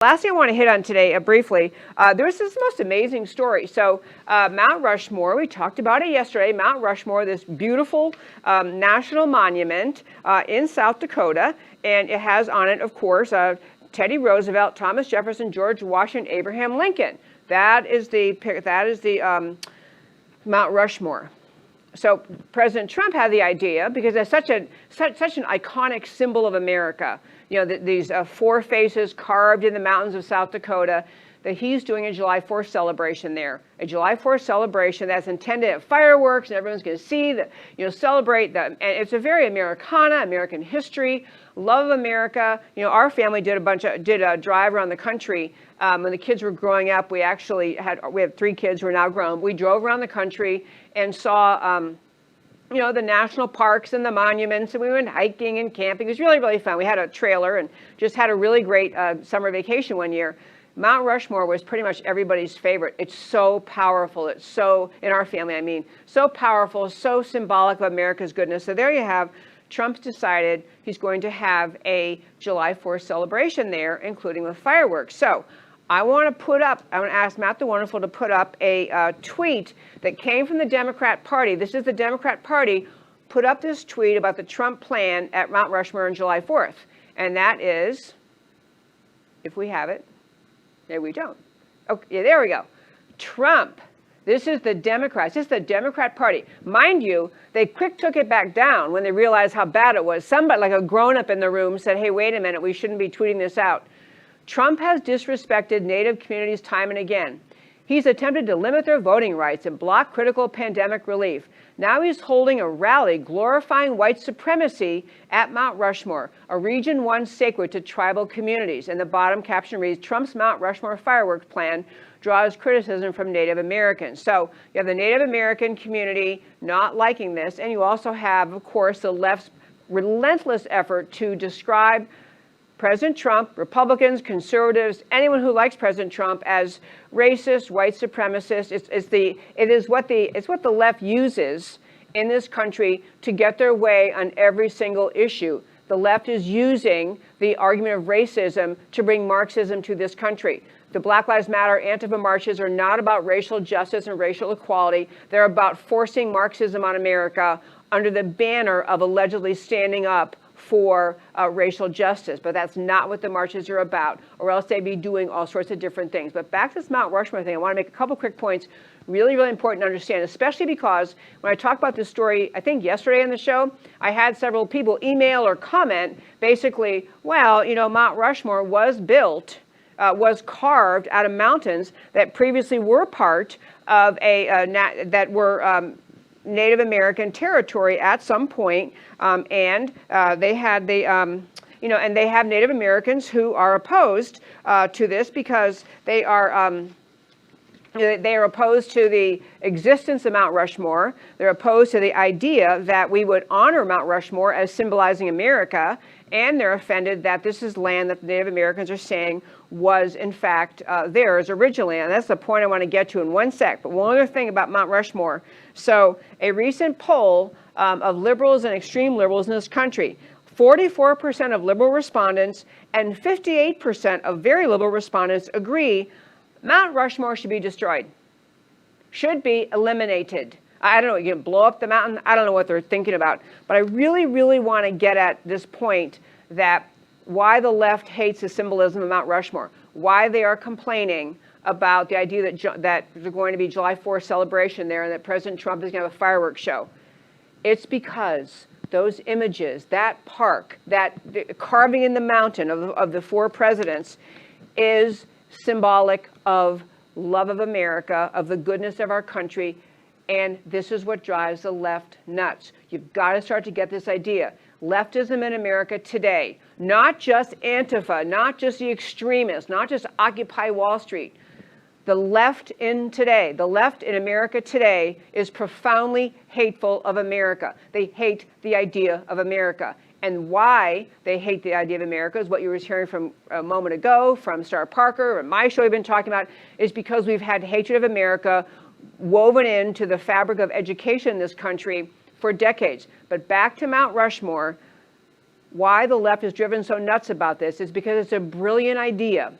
Last thing I want to hit on today briefly, there's this most amazing story. So Mount Rushmore, we talked about it yesterday, Mount Rushmore, this beautiful national monument in South Dakota, and it has on it, of course, Teddy Roosevelt, Thomas Jefferson, George Washington, Abraham Lincoln. That is the Mount Rushmore. So President Trump had the idea, because it's such an iconic symbol of America, you know, these four faces carved in the mountains of South Dakota, that he's doing a July 4th celebration there. A July 4th celebration that's intended to have fireworks, and everyone's going to see, celebrate that. And it's a very Americana, American history, love of America. You know, our family did a drive around the country. When the kids were growing up, we have 3 kids who are now grown. We drove around the country and saw, the national parks and the monuments, and we went hiking and camping. It was really, really fun. We had a trailer and just had a really great summer vacation one year. Mount Rushmore was pretty much everybody's favorite. It's so powerful. It's so, in our family, I mean, so powerful, so symbolic of America's goodness. So there you have, Trump's decided he's going to have a July 4th celebration there, including with fireworks. So I want to ask Matt the Wonderful to put up a tweet that came from the Democrat Party. This is the Democrat Party put up this tweet about the Trump plan at Mount Rushmore on July 4th. And that is, if we have it, there we don't. Okay, there we go. Trump. This is the Democrats. This is the Democrat Party. Mind you, they quick took it back down when they realized how bad it was. Somebody, like a grown-up in the room, said, hey, wait a minute, we shouldn't be tweeting this out. Trump has disrespected Native communities time and again. He's attempted to limit their voting rights and block critical pandemic relief. Now he's holding a rally glorifying white supremacy at Mount Rushmore, a region once sacred to tribal communities. And the bottom caption reads, Trump's Mount Rushmore fireworks plan draws criticism from Native Americans. So you have the Native American community not liking this, and you also have, of course, the left's relentless effort to describe President Trump, Republicans, conservatives, anyone who likes President Trump as racist, white supremacist. It's what the left uses in this country to get their way on every single issue. The left is using the argument of racism to bring Marxism to this country. The Black Lives Matter Antifa marches are not about racial justice and racial equality. They're about forcing Marxism on America under the banner of allegedly standing up for racial justice. But that's not what the marches are about, or else they'd be doing all sorts of different things. But back to this Mount Rushmore thing, I want to make a couple quick points, really, really important to understand, especially because when I talked about this story, I think yesterday on the show, I had several people email or comment basically, well, Mount Rushmore was built, was carved out of mountains that previously were part of Native American territory at some point, and they had and they have Native Americans who are opposed to this because they are opposed to the existence of Mount Rushmore. They're opposed to the idea that we would honor Mount Rushmore as symbolizing America, and they're offended that this is land that the Native Americans are saying was, in fact, theirs originally. And that's the point I want to get to in one sec. But one other thing about Mount Rushmore. So a recent poll of liberals and extreme liberals in this country, 44% of liberal respondents and 58% of very liberal respondents agree Mount Rushmore should be destroyed, should be eliminated. I don't know, you can blow up the mountain. I don't know what they're thinking about. But I really, really want to get at this point that why the left hates the symbolism of Mount Rushmore, why they are complaining about the idea that there's going to be July 4th celebration there and that President Trump is going to have a fireworks show. It's because those images, that park, that carving in the mountain of the 4 presidents is symbolic of love of America, of the goodness of our country, and this is what drives the left nuts. You've got to start to get this idea. Leftism in America today, not just Antifa, not just the extremists, not just Occupy Wall Street. The left in America today is profoundly hateful of America. They hate the idea of America. And why they hate the idea of America is what you were hearing from a moment ago from Star Parker and my show we've been talking about, is because we've had hatred of America woven into the fabric of education in this country for decades. But back to Mount Rushmore, why the left is driven so nuts about this is because it's a brilliant idea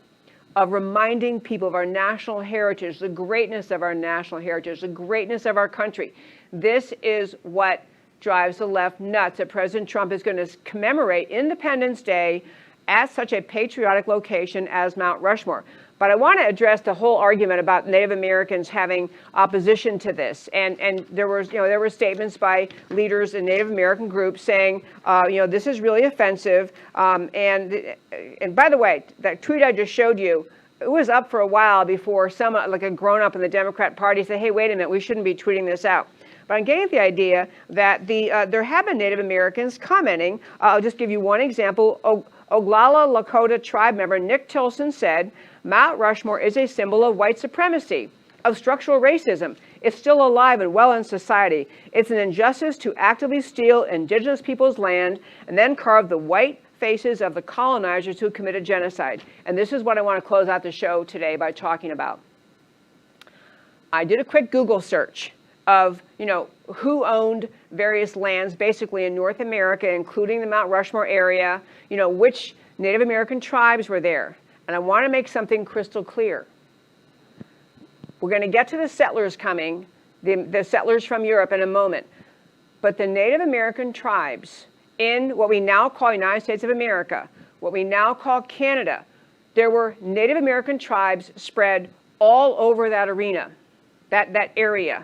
of reminding people of our national heritage, the greatness of our national heritage, the greatness of our country. This is what drives the left nuts, that President Trump is going to commemorate Independence Day at such a patriotic location as Mount Rushmore. But I want to address the whole argument about Native Americans having opposition to this. And there were statements by leaders in Native American groups saying, this is really offensive. And by the way, that tweet I just showed you, it was up for a while before someone, like a grown-up in the Democrat Party, said, hey, wait a minute, we shouldn't be tweeting this out. But I'm getting the idea that there have been Native Americans commenting. I'll just give you one example. Oglala Lakota tribe member Nick Tilson said, Mount Rushmore is a symbol of white supremacy, of structural racism. It's still alive and well in society. It's an injustice to actively steal indigenous people's land and then carve the white faces of the colonizers who committed genocide. And this is what I want to close out the show today by talking about. I did a quick Google search of, who owned various lands basically in North America, including the Mount Rushmore area, which Native American tribes were there. And I want to make something crystal clear. We're going to get to the settlers coming, the settlers from Europe in a moment. But the Native American tribes in what we now call United States of America, what we now call Canada, there were Native American tribes spread all over that arena, that area.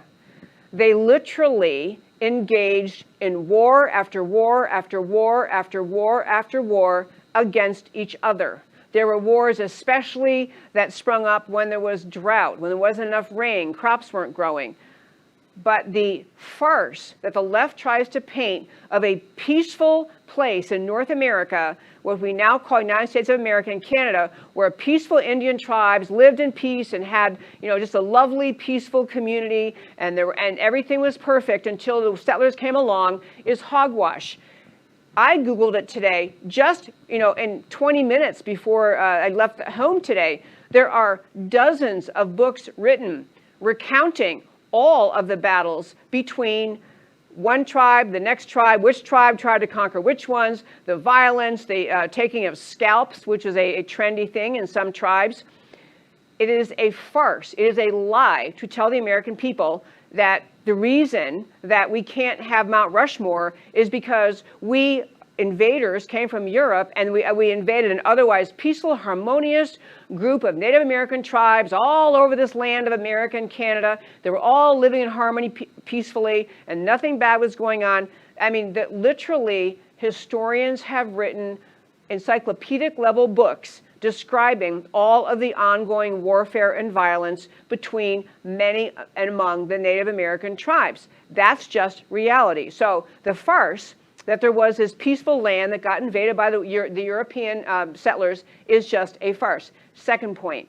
They literally engaged in war after war after war after war after war against each other. There were wars especially that sprung up when there was drought, when there wasn't enough rain, crops weren't growing. But the farce that the left tries to paint of a peaceful place in North America, what we now call United States of America and Canada, where peaceful Indian tribes lived in peace and had, just a lovely, peaceful community, and everything was perfect until the settlers came along, is hogwash. I Googled it today, just, in 20 minutes before I left home today. There are dozens of books written recounting all of the battles between one tribe, the next tribe, which tribe tried to conquer which ones, the violence, the taking of scalps, which is a trendy thing in some tribes. It is a farce. It is a lie to tell the American people that the reason that we can't have Mount Rushmore is because we invaders came from Europe and we invaded an otherwise peaceful, harmonious group of Native American tribes all over this land of America and Canada. They were all living in harmony peacefully and nothing bad was going on. I mean, that literally historians have written encyclopedic level books describing all of the ongoing warfare and violence between many and among the Native American tribes. That's just reality. So the farce that there was this peaceful land that got invaded by the European settlers is just a farce. Second point.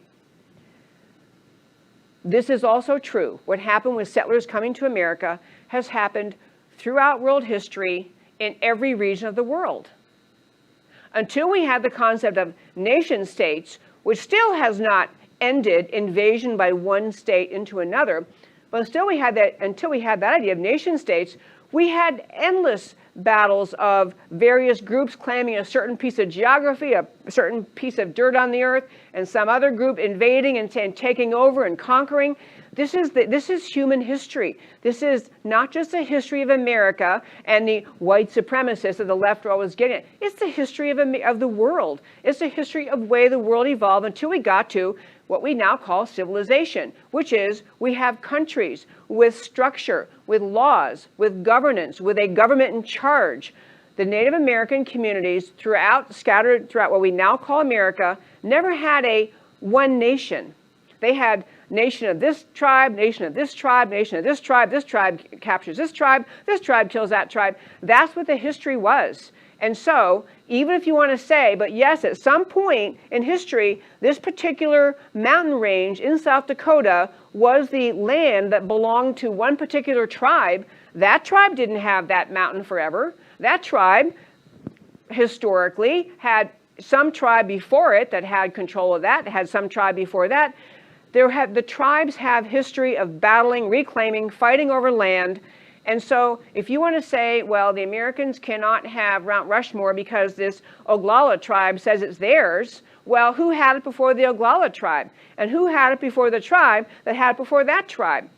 This is also true. What happened with settlers coming to America has happened throughout world history in every region of the world. Until we had the concept of nation states, which still has not ended invasion by one state into another, but until we had that idea of nation states, we had endless battles of various groups claiming a certain piece of geography, a certain piece of dirt on the earth, and some other group invading and taking over and conquering. This is human history. This is not just a history of America and the white supremacists that the left are always getting at. It's the history of the world. It's the history of the way the world evolved until we got to what we now call civilization, which is we have countries with structure, with laws, with governance, with a government in charge. The Native American communities scattered throughout what we now call America, never had a one nation. They had nation of this tribe, nation of this tribe, nation of this tribe captures this tribe kills that tribe. That's what the history was. And so, even if you want to say, but yes, at some point in history, this particular mountain range in South Dakota was the land that belonged to one particular tribe, that tribe didn't have that mountain forever. That tribe, historically, had some tribe before it that had control of that, had some tribe before that. The tribes have history of battling, reclaiming, fighting over land. And so if you want to say, well, the Americans cannot have Mount Rushmore because this Oglala tribe says it's theirs, Well, who had it before the Oglala tribe? And who had it before the tribe that had it before that tribe?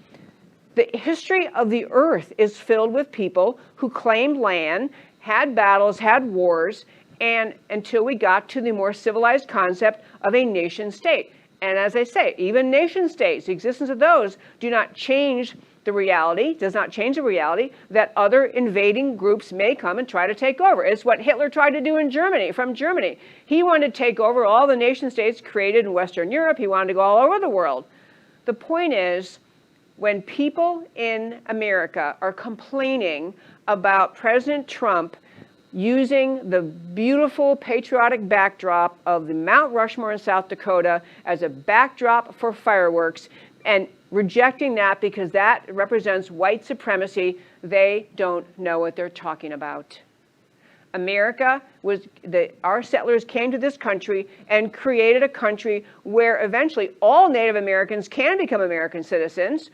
The history of the earth is filled with people who claimed land, had battles, had wars, and until we got to the more civilized concept of a nation state. And as I say, even nation states, the existence of those do not change the reality, does not change the reality that other invading groups may come and try to take over. It's what Hitler tried to do in Germany, from Germany. He wanted to take over all the nation states created in Western Europe. He wanted to go all over the world. The point is, when people in America are complaining about President Trump using the beautiful patriotic backdrop of the Mount Rushmore in South Dakota as a backdrop for fireworks and rejecting that because that represents white supremacy, they don't know what they're talking about. America our settlers came to this country and created a country where eventually all Native Americans can become American citizens.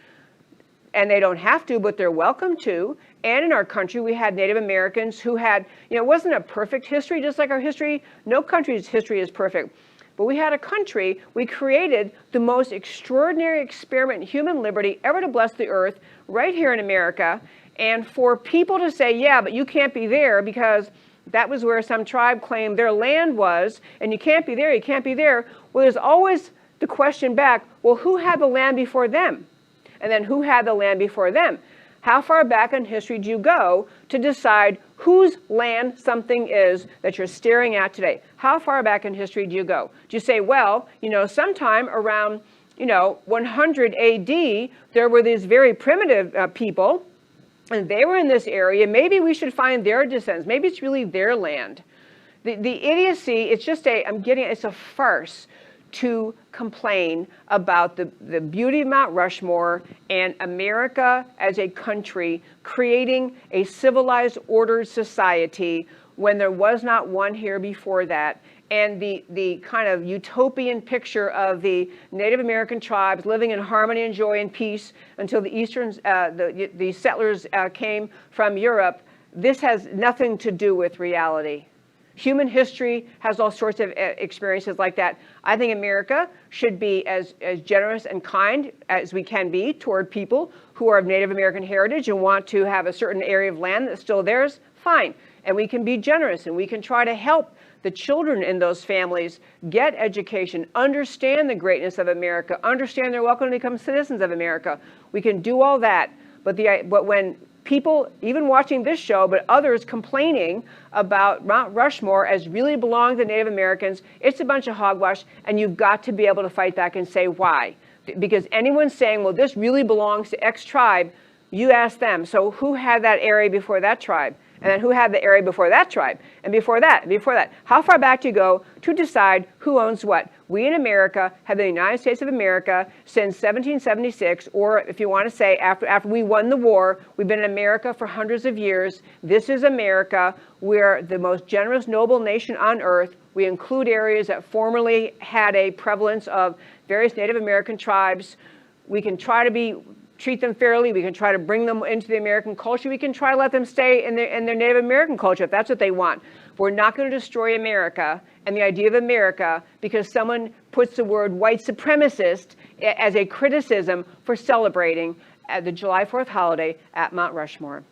And they don't have to, but they're welcome to. And in our country, we had Native Americans who had, it wasn't a perfect history, just like our history. No country's history is perfect. But we had a country, we created the most extraordinary experiment in human liberty ever to bless the earth right here in America. And for people to say, yeah, but you can't be there because that was where some tribe claimed their land was, and you can't be there, you can't be there. Well, there's always the question back, well, who had the land before them? And then who had the land before them? How far back in history do you go to decide whose land something is that you're staring at today? How far back in history do you go? Do you say, well, sometime around, 100 AD, there were these very primitive people, and they were in this area. Maybe we should find their descendants. Maybe it's really their land. The idiocy, it's a farce to complain about the beauty of Mount Rushmore and America as a country creating a civilized, ordered society when there was not one here before that. And the kind of utopian picture of the Native American tribes living in harmony and joy and peace until the settlers came from Europe. This has nothing to do with reality. Human history has all sorts of experiences like that. I think America should be as generous and kind as we can be toward people who are of Native American heritage and want to have a certain area of land that's still theirs. Fine. And we can be generous and we can try to help the children in those families get education, understand the greatness of America, understand they're welcome to become citizens of America. We can do all that. But when people, even watching this show, but others complaining about Mount Rushmore as really belonging to Native Americans, it's a bunch of hogwash, and you've got to be able to fight back and say why. Because anyone saying, well, this really belongs to X tribe, you ask them, so who had that area before that tribe? And then who had the area before that tribe? And before that, and before that. How far back do you go to decide who owns what? We in America have the United States of America since 1776, or if you want to say after we won the war, we've been in America for hundreds of years. This is America. We're the most generous, noble nation on earth. We include areas that formerly had a prevalence of various Native American tribes. We can try to treat them fairly. We can try to bring them into the American culture. We can try to let them stay in their Native American culture if that's what they want. We're not going to destroy America and the idea of America because someone puts the word white supremacist as a criticism for celebrating the July 4th holiday at Mount Rushmore.